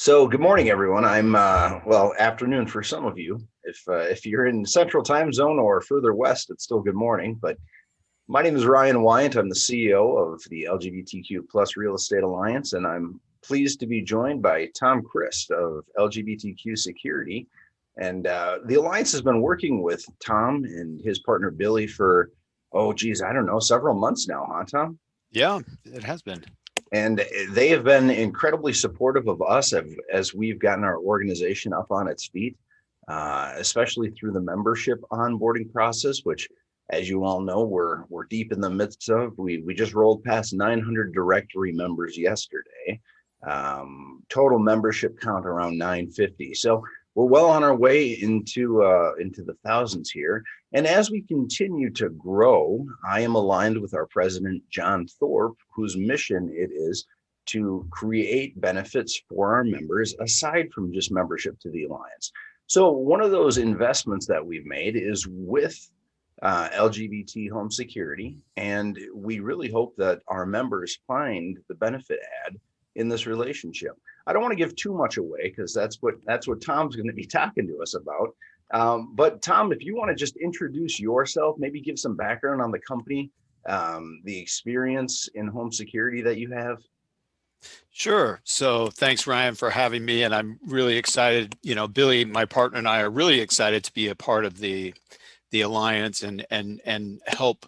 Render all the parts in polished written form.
So good morning, everyone. Well, afternoon for some of you. If you're in Central Time Zone or further west, it's still good morning. But my name is Ryan Weyandt. I'm the CEO of the LGBTQ Plus Real Estate Alliance, and I'm pleased to be joined by Tom Christ of LGBTQ Security. And the Alliance has been working with Tom and his partner Billy for, oh geez, I don't know, several months now, huh, Tom? Yeah, it has been. And they have been incredibly supportive of us as we've gotten our organization up on its feet, especially through the membership onboarding process, which, as you all know, we're deep in the midst of. We just rolled past 900 directory members yesterday. Total membership count around 950. So we're well on our way into the thousands here. And as we continue to grow, I am aligned with our president, John Thorpe, whose mission it is to create benefits for our members aside from just membership to the Alliance. So one of those investments that we've made is with LGBT Home Security, and we really hope that our members find the benefit add in this relationship. I don't want to give too much away because that's what Tom's going to be talking to us about. But Tom, if you want to just introduce yourself, maybe give some background on the company, the experience in home security that you have. Sure. So thanks, Ryan, for having me. And I'm really excited. Billy, my partner, and I are really excited to be a part of the Alliance and help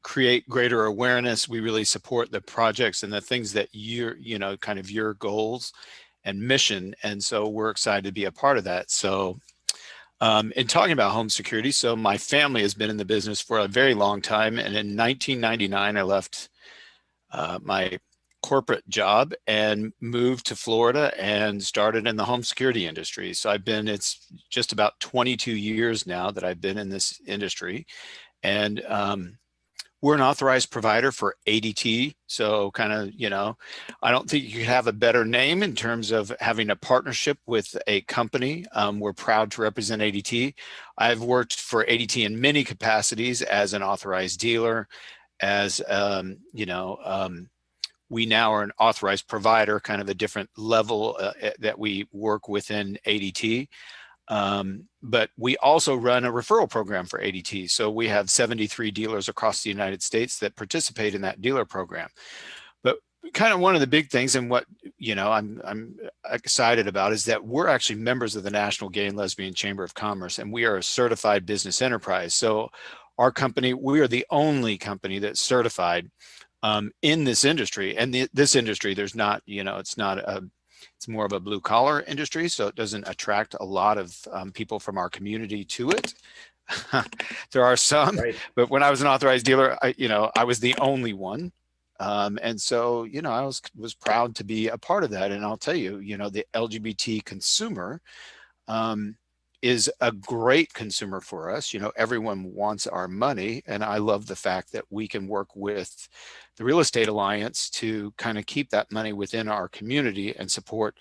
create greater awareness. We really support the projects and the things that kind of your goals and mission. And so we're excited to be a part of that. So in talking about home security, so my family has been in the business for a very long time. And in 1999, I left my corporate job and moved to Florida and started in the home security industry. So it's just about 22 years now that I've been in this industry. And we're an authorized provider for ADT. So kind of, I don't think you could have a better name in terms of having a partnership with a company. We're proud to represent ADT. I've worked for ADT in many capacities as an authorized dealer, as, we now are an authorized provider, kind of a different level that we work within ADT. But we also run a referral program for ADT. So we have 73 dealers across the United States that participate in that dealer program. But kind of one of the big things and what, I'm excited about is that we're actually members of the National Gay and Lesbian Chamber of Commerce, and we are a certified business enterprise. So our company, we are the only company that's certified in this industry. And this industry, there's not, it's more of a blue collar industry, so it doesn't attract a lot of people from our community to it. There are some, right. But when I was an authorized dealer, I was the only one. And so, I was proud to be a part of that. And I'll tell you, the LGBT consumer is a great consumer for us. Everyone wants our money. And I love the fact that we can work with the Real Estate Alliance to kind of keep that money within our community and support,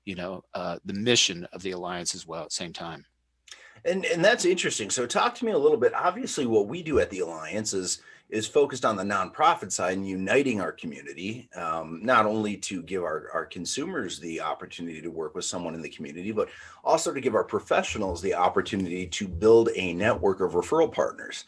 the mission of the Alliance as well at the same time. And that's interesting. So talk to me a little bit. Obviously, what we do at the Alliance is focused on the nonprofit side and uniting our community, not only to give our consumers the opportunity to work with someone in the community, but also to give our professionals the opportunity to build a network of referral partners.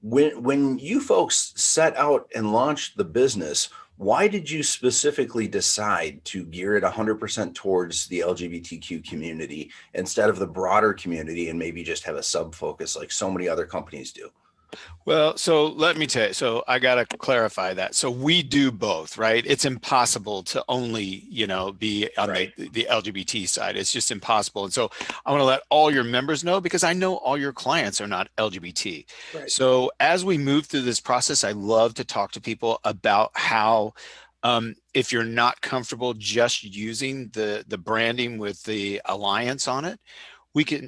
When you folks set out and launched the business, why did you specifically decide to gear it 100% towards the LGBTQ community instead of the broader community and maybe just have a sub focus like so many other companies do? Well, so let me tell you, so I got to clarify that. So we do both, right? It's impossible to only, be on right. the LGBT side. It's just impossible. And so I want to let all your members know, because I know all your clients are not LGBT. Right. So as we move through this process, I love to talk to people about how, if you're not comfortable just using the branding with the Alliance on it,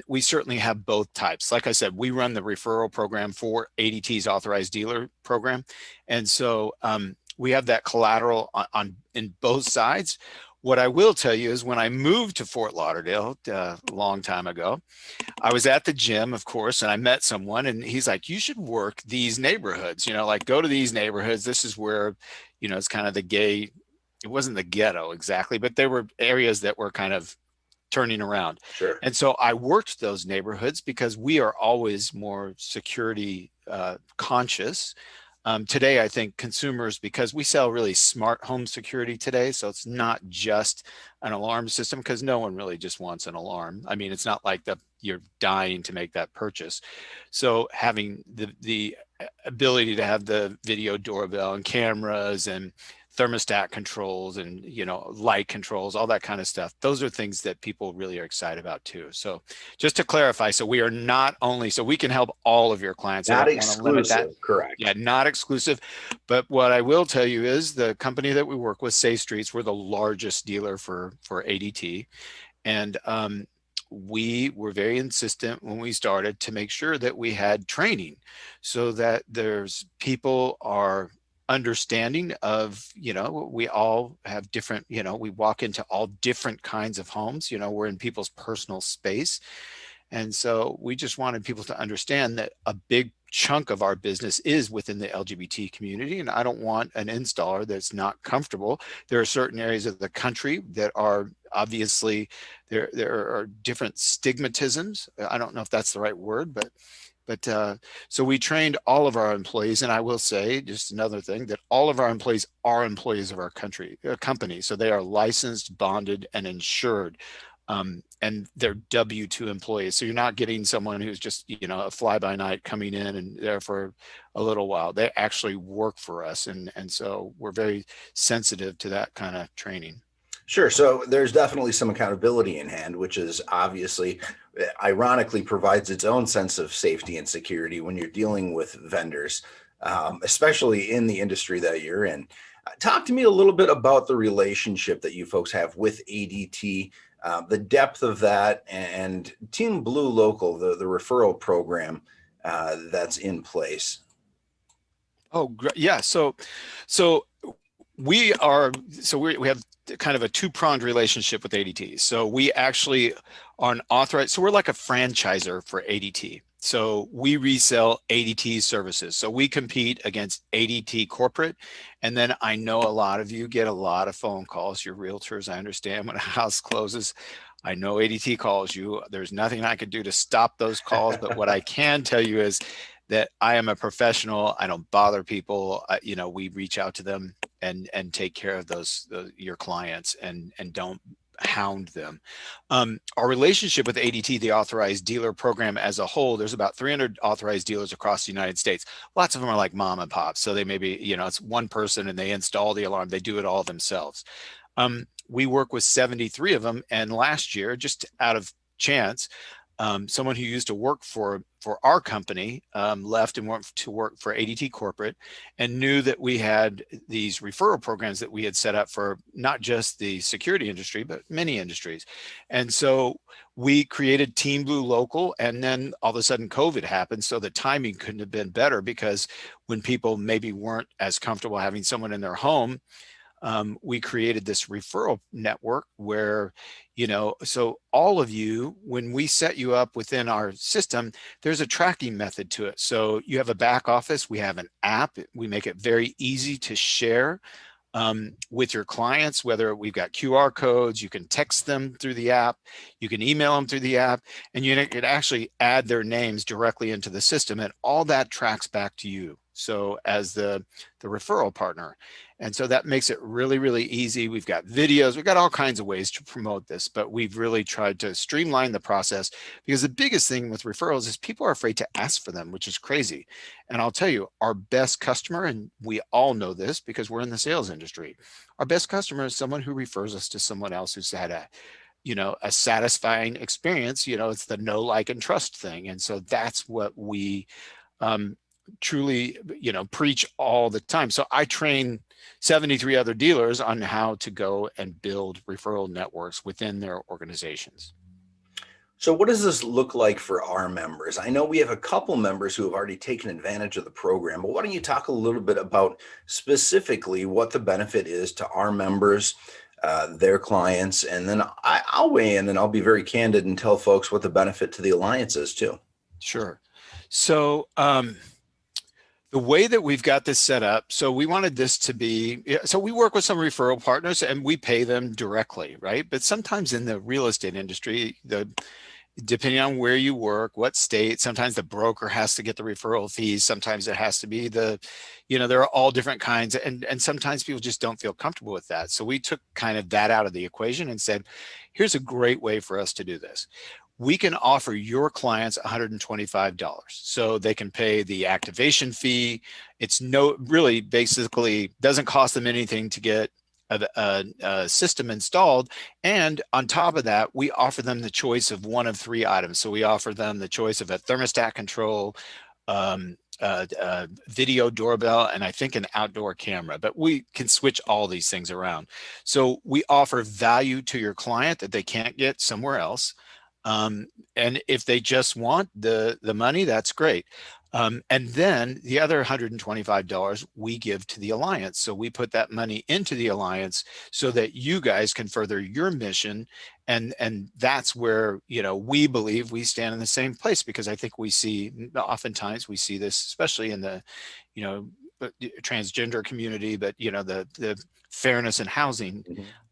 we certainly have both types. Like I said, we run the referral program for ADT's authorized dealer program. And so we have that collateral in both sides. What I will tell you is when I moved to Fort Lauderdale a long time ago, I was at the gym, of course, and I met someone and he's like, you should work these neighborhoods, like go to these neighborhoods. This is where, it's kind of the gay it wasn't the ghetto exactly, but there were areas that were kind of turning around. Sure. And so I worked those neighborhoods because we are always more security conscious. Today, I think consumers, because we sell really smart home security today, so it's not just an alarm system, because no one really just wants an alarm. I mean, it's not like you're dying to make that purchase. So having the ability to have the video doorbell and cameras and thermostat controls and light controls, all that kind of stuff, those are things that people really are excited about too. So just to clarify, so we are not only, so we can help all of your clients. I Not don't want to limit that. exclusive, correct. Yeah, not exclusive. But what I will tell you is the company that we work with, Safe Streets, we're the largest dealer for ADT. And we were very insistent when we started to make sure that we had training so that there's people are understanding of, we all have different, we walk into all different kinds of homes, we're in people's personal space. And so we just wanted people to understand that a big chunk of our business is within the LGBT community. And I don't want an installer that's not comfortable. There are certain areas of the country that are obviously, there are different stigmatisms. I don't know if that's the right word, but so we trained all of our employees, and I will say just another thing, that all of our employees are employees of our company. So they are licensed, bonded, and insured. And they're W-2 employees. So you're not getting someone who's just, a fly-by-night coming in and there for a little while. They actually work for us. And so we're very sensitive to that kind of training. Sure. So there's definitely some accountability in hand, which is obviously, ironically, provides its own sense of safety and security when you're dealing with vendors, especially in the industry that you're in. Talk to me a little bit about the relationship that you folks have with ADT, the depth of that, and Team Blue Local, the referral program that's in place. Oh, great. Yeah. So we have kind of a two-pronged relationship with ADT. So we actually are an authorized, so we're like a franchiser for ADT. So we resell ADT services. So we compete against ADT corporate. And then I know a lot of you get a lot of phone calls. You're realtors, I understand, when a house closes. I know ADT calls you. There's nothing I could do to stop those calls. But what I can tell you is that I am a professional. I don't bother people. We reach out to them and take care of your clients and don't hound them. Our relationship with ADT, the authorized dealer program as a whole, there's about 300 authorized dealers across the United States. Lots of them are like mom and pop. So they maybe, it's one person and they install the alarm. They do it all themselves. We work with 73 of them. And last year, just out of chance, someone who used to work for our company left and went to work for ADT corporate and knew that we had these referral programs that we had set up for not just the security industry, but many industries. And so we created Team Blue Local, and then all of a sudden COVID happened. So the timing couldn't have been better, because when people maybe weren't as comfortable having someone in their home, we created this referral network where, so all of you, when we set you up within our system, there's a tracking method to it. So you have a back office, we have an app, we make it very easy to share with your clients, whether we've got QR codes, you can text them through the app, you can email them through the app, and you can actually add their names directly into the system, and all that tracks back to you. So as the referral partner. And so that makes it really, really easy. We've got videos, we've got all kinds of ways to promote this, but we've really tried to streamline the process, because the biggest thing with referrals is people are afraid to ask for them, which is crazy. And I'll tell you, our best customer, and we all know this because we're in the sales industry, our best customer is someone who refers us to someone else who's had a satisfying experience. It's the know, like, and trust thing. And so that's what we truly, preach all the time. So I train 73 other dealers on how to go and build referral networks within their organizations. So what does this look like for our members? I know we have a couple members who have already taken advantage of the program, but why don't you talk a little bit about specifically what the benefit is to our members, their clients, and then I'll weigh in and I'll be very candid and tell folks what the benefit to the Alliance is too. Sure. So The way that we've got this set up, so we wanted this to be, so we work with some referral partners and we pay them directly, right? But sometimes in the real estate industry, depending on where you work, what state, sometimes the broker has to get the referral fees. Sometimes it has to be there are all different kinds, and sometimes people just don't feel comfortable with that. So we took kind of that out of the equation and said, here's a great way for us to do this. We can offer your clients $125. So they can pay the activation fee. It's really basically doesn't cost them anything to get a system installed. And on top of that, we offer them the choice of one of three items. So we offer them the choice of a thermostat control, video doorbell, and I think an outdoor camera, but we can switch all these things around. So we offer value to your client that they can't get somewhere else. And if they just want the money, that's great. And then the other $125 we give to the Alliance. So we put that money into the Alliance so that you guys can further your mission. And that's where, we believe we stand in the same place, because I think oftentimes we see this, especially in the, transgender community, but, the fairness in housing.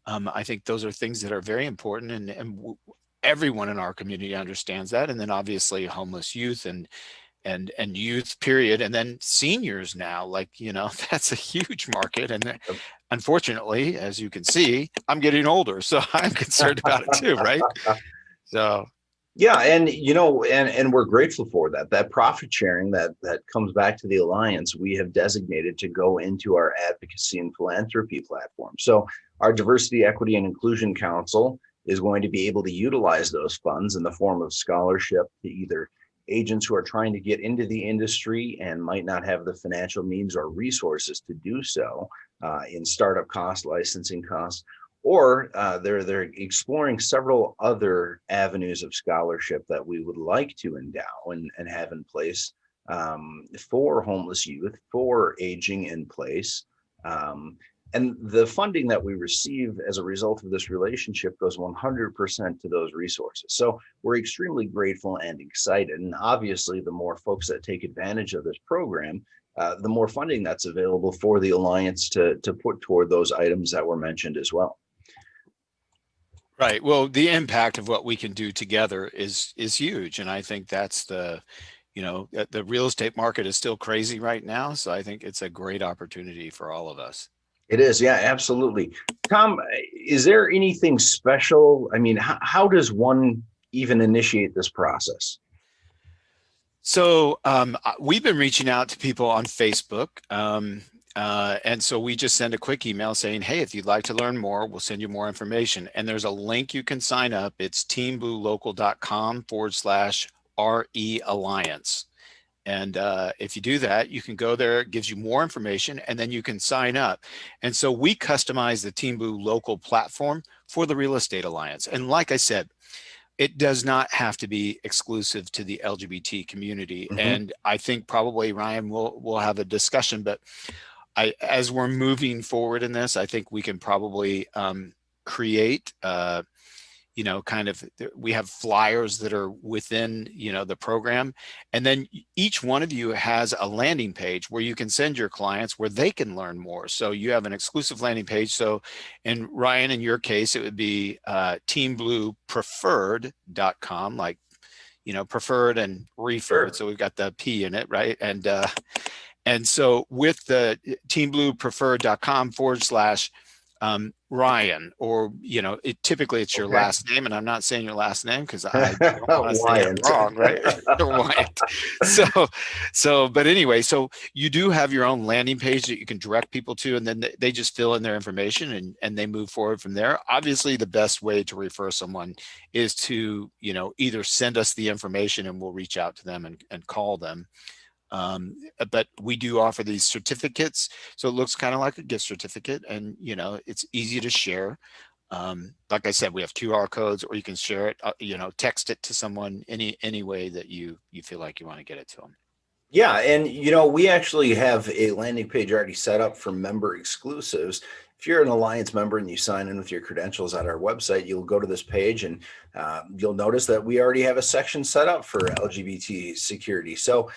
I think those are things that are very important, and everyone in our community understands that. And then obviously homeless youth and youth period, and then seniors now, that's a huge market. And unfortunately, as you can see, I'm getting older, so I'm concerned about it too, right? So yeah, and and we're grateful for that profit sharing that comes back to the Alliance. We have designated to go into our advocacy and philanthropy platform. So our Diversity, Equity, and Inclusion Council is going to be able to utilize those funds in the form of scholarship to either agents who are trying to get into the industry and might not have the financial means or resources to do so, in startup costs, licensing costs, or they're exploring several other avenues of scholarship that we would like to endow and have in place for homeless youth, for aging in place. And the funding that we receive as a result of this relationship goes 100% to those resources. So we're extremely grateful and excited. And obviously, the more folks that take advantage of this program, the more funding that's available for the Alliance to put toward those items that were mentioned as well. Right. Well, the impact of what we can do together is huge. And I think that's the real estate market is still crazy right now. So I think it's a great opportunity for all of us. It is. Yeah, absolutely. Tom, is there anything special? I mean, how does one even initiate this process? So we've been reaching out to people on Facebook. And so we just send a quick email saying, hey, if you'd like to learn more, we'll send you more information. And there's a link you can sign up. It's teambluelocal.com/RE Alliance. And if you do that, you can go there, it gives you more information, and then you can sign up. And so we customize the Team Blue Local platform for the Real Estate Alliance. And like I said, it does not have to be exclusive to the LGBT community. Mm-hmm. And I think probably, Ryan, we'll have a discussion, but as we're moving forward in this, I think we can probably create we have flyers that are within, the program. And then each one of you has a landing page where you can send your clients where they can learn more. So you have an exclusive landing page. So in Ryan, in your case, it would be teambluepreferred.com, like, preferred and referred. Sure. So we've got the P in it, right? And so with the teambluepreferred.com/Ryan, or, typically it's your last name, and I'm not saying your last name because I don't want to say it wrong, right? Weyandt. But anyway, so you do have your own landing page that you can direct people to, and then they just fill in their information and they move forward from there. Obviously, the best way to refer someone is to, either send us the information and we'll reach out to them and call them. But we do offer these certificates, so it looks kind of like a gift certificate, and it's easy to share. Like I said, we have QR codes, or you can share it, text it to someone any way that you feel like you want to get it to them. Yeah, and we actually have a landing page already set up for member exclusives. If you're an Alliance member and you sign in with your credentials at our website, you'll go to this page and you'll notice that we already have a section set up for LGBT security. So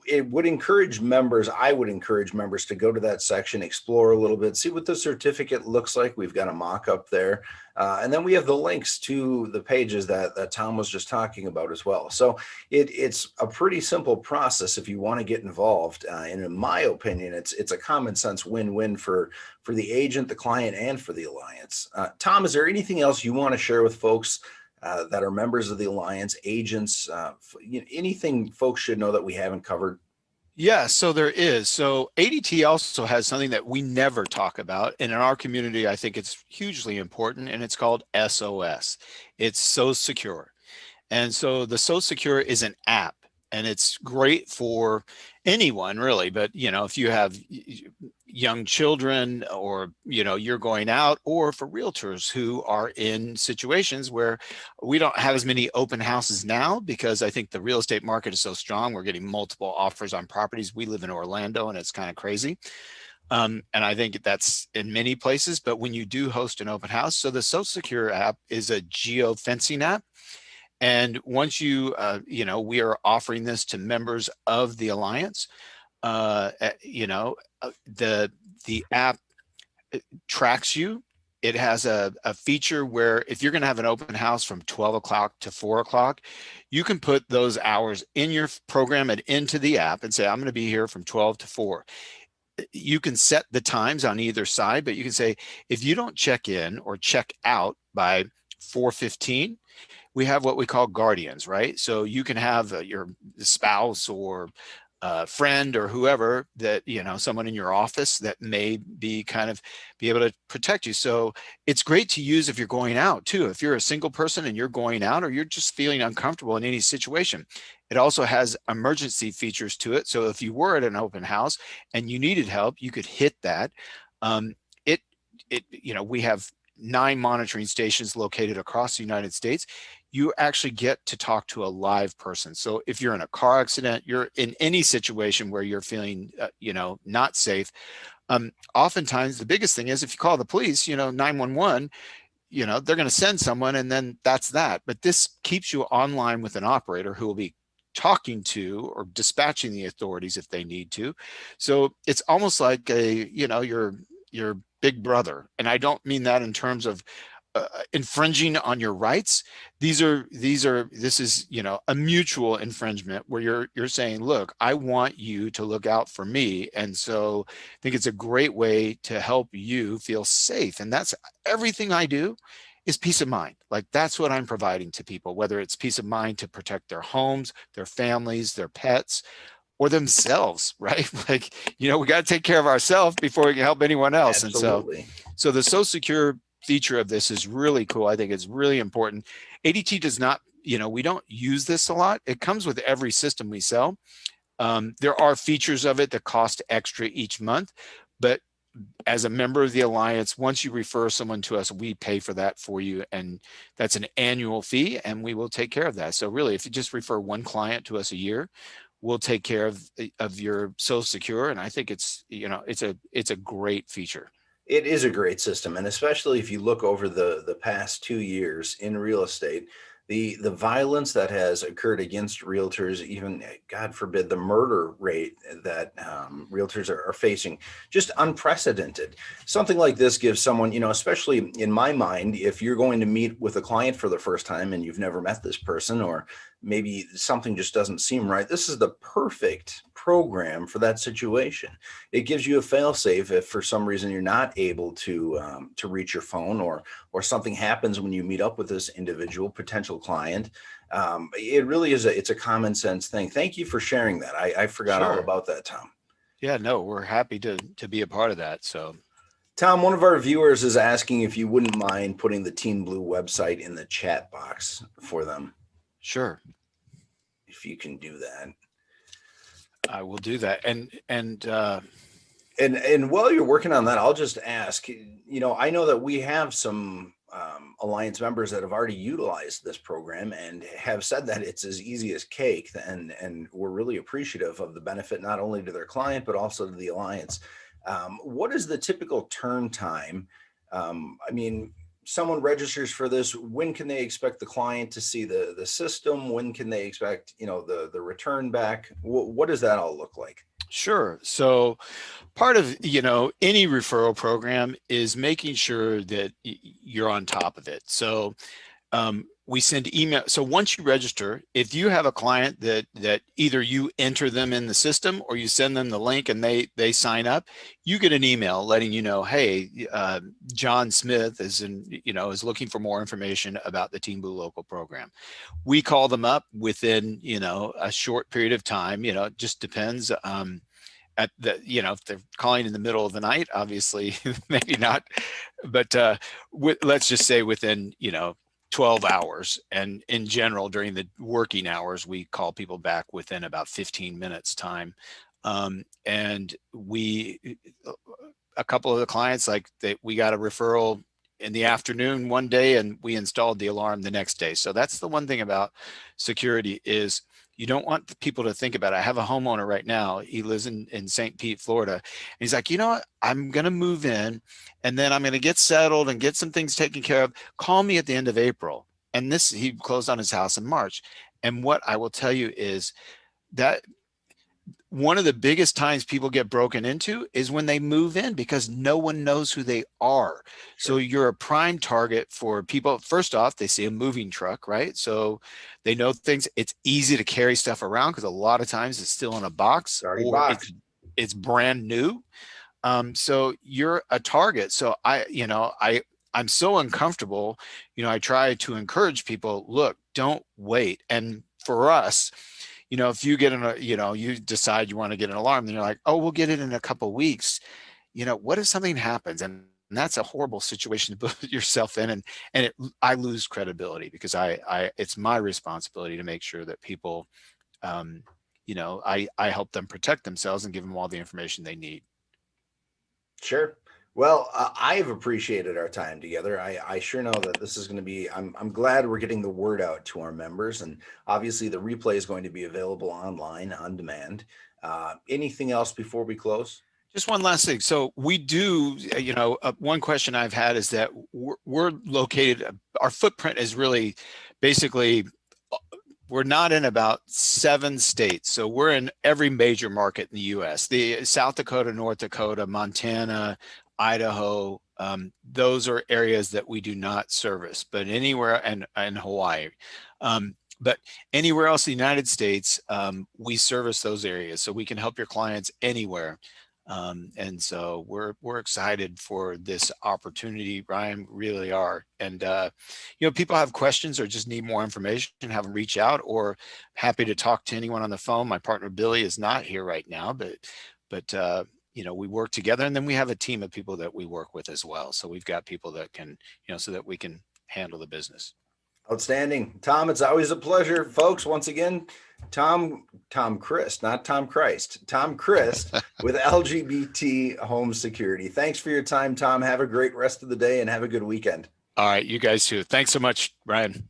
It would encourage members, I would encourage members to go to that section, explore a little bit, see what the certificate looks like. We've got a mock-up there. And then we have the links to the pages that Tom was just talking about as well. So it's a pretty simple process if you want to get involved. And in my opinion, it's a common sense win-win for the agent, the client, and for the Alliance. Tom, is there anything else you want to share with folks that are members of the Alliance, agents, anything folks should know that we haven't covered? Yeah, so there is. So ADT also has something that we never talk about. And in our community, I think it's hugely important, and it's called SOS. It's So Secure. And so the So Secure is an app, and it's great for anyone really. But, if you have young children, or, you're going out, or for realtors who are in situations where we don't have as many open houses now, because I think the real estate market is so strong. We're getting multiple offers on properties. We live in Orlando, and it's kind of crazy. And I think that's in many places. But when you do host an open house, so the So Secure app is a geofencing app. And once we are offering this to members of the Alliance. uh, uh, you know, the app tracks you. It has a feature where if you're going to have an open house from 12 o'clock to 4 o'clock, you can put those hours in your program and into the app and say, I'm going to be here from 12 to 4. You can set the times on either side, but you can say, if you don't check in or check out by 4:15, we have what we call guardians, right? So you can have your spouse or friend or whoever that, someone in your office that may be be able to protect you. So it's great to use if you're going out too. If you're a single person and you're going out, or you're just feeling uncomfortable in any situation. It also has emergency features to it. So if you were at an open house and you needed help, you could hit that. Um, it, we have 9 monitoring stations located across the United States. You actually get to talk to a live person. So if you're in a car accident, you're in any situation where you're feeling, not safe. Oftentimes the biggest thing is if you call the police, 911, they're going to send someone, and then that's that. But this keeps you online with an operator who will be talking to or dispatching the authorities if they need to. So it's almost like your big brother. And I don't mean that in terms of infringing on your rights. This is, a mutual infringement where you're saying, look, I want you to look out for me. And so I think it's a great way to help you feel safe. And that's everything I do is peace of mind. Like, that's what I'm providing to people, whether it's peace of mind to protect their homes, their families, their pets, or themselves, right? Like, we got to take care of ourselves before we can help anyone else. Absolutely. And so the So Secure feature of this is really cool. I think it's really important. ADT does not, we don't use this a lot. It comes with every system we sell. There are features of it that cost extra each month, but as a member of the Alliance, once you refer someone to us, we pay for that for you. And that's an annual fee, and we will take care of that. So really, if you just refer one client to us a year, we'll take care of your So Secure. And I think it's a great feature. It is a great system, and especially if you look over the past 2 years in real estate, the violence that has occurred against realtors, even God forbid, the murder rate that realtors are facing, just unprecedented. Something like this gives someone, especially in my mind, if you're going to meet with a client for the first time and you've never met this person, or maybe something just doesn't seem right, this is the perfect program for that situation. It gives you a fail-safe if for some reason you're not able to reach your phone, or something happens when you meet up with this individual potential client. It really is it's a common sense thing. Thank you for sharing that. I forgot all Sure. about that, Tom. Yeah, no, we're happy to be a part of that. So Tom, one of our viewers is asking if you wouldn't mind putting the Team Blue website in the chat box for them, sure, if you can do that. I will do that. And while you're working on that, I'll just ask, I know that we have some Alliance members that have already utilized this program and have said that it's as easy as cake, and we're really appreciative of the benefit, not only to their client, but also to the Alliance. What is the typical turn time? I mean, someone registers for this, when can they expect the client to see the system? When can they expect, the return back? What does that all look like? Sure. So part of, any referral program is making sure that you're on top of it. So we send email. So once you register, if you have a client that either you enter them in the system or you send them the link and they sign up, you get an email letting you know, hey, John Smith is looking for more information about the Team Blue Local program. We call them up within a short period of time. It just depends. At the, if they're calling in the middle of the night, obviously maybe not, but let's just say within 12 hours. And in general, during the working hours, we call people back within about 15 minutes time. And a couple of the clients, we got a referral in the afternoon one day and we installed the alarm the next day. So that's the one thing about security is you don't want people to think about it. I have a homeowner right now. He lives in St. Pete, Florida. And he's like, you know what? I'm going to move in and then I'm going to get settled and get some things taken care of. Call me at the end of April. And he closed on his house in March. And what I will tell you is that one of the biggest times people get broken into is when they move in because no one knows who they are. Sure. So you're a prime target for people. First off, they see a moving truck, right? So they know things. It's easy to carry stuff around because a lot of times it's still in a box or it's brand new. So you're a target. So I'm so uncomfortable. I try to encourage people, look, don't wait. And for us, if you get you decide you want to get an alarm, then you're like, oh, we'll get it in a couple of weeks. What if something happens? And that's a horrible situation to put yourself in. And I lose credibility because it's my responsibility to make sure that people, I help them protect themselves and give them all the information they need. Sure. Well, I've appreciated our time together. I sure know that this is going to be, I'm glad we're getting the word out to our members, and obviously the replay is going to be available online on demand. Anything else before we close? Just one last thing. So we do, one question I've had is that we're located, our footprint is really basically, we're not in about 7 states. So we're in every major market in the US, the South Dakota, North Dakota, Montana, Idaho, those are areas that we do not service, but anywhere, and Hawaii. But anywhere else in the United States, we service those areas. So we can help your clients anywhere. And so we're excited for this opportunity, Ryan, really are. And, people have questions or just need more information, have them reach out, or happy to talk to anyone on the phone. My partner, Billy, is not here right now, but we work together, and then we have a team of people that we work with as well. So we've got people that can, so that we can handle the business. Outstanding. Tom, it's always a pleasure. Folks, once again, Tom Christ, not Tom Christ, Tom Christ with LGBT Home Security. Thanks for your time, Tom. Have a great rest of the day and have a good weekend. All right, you guys too. Thanks so much, Ryan.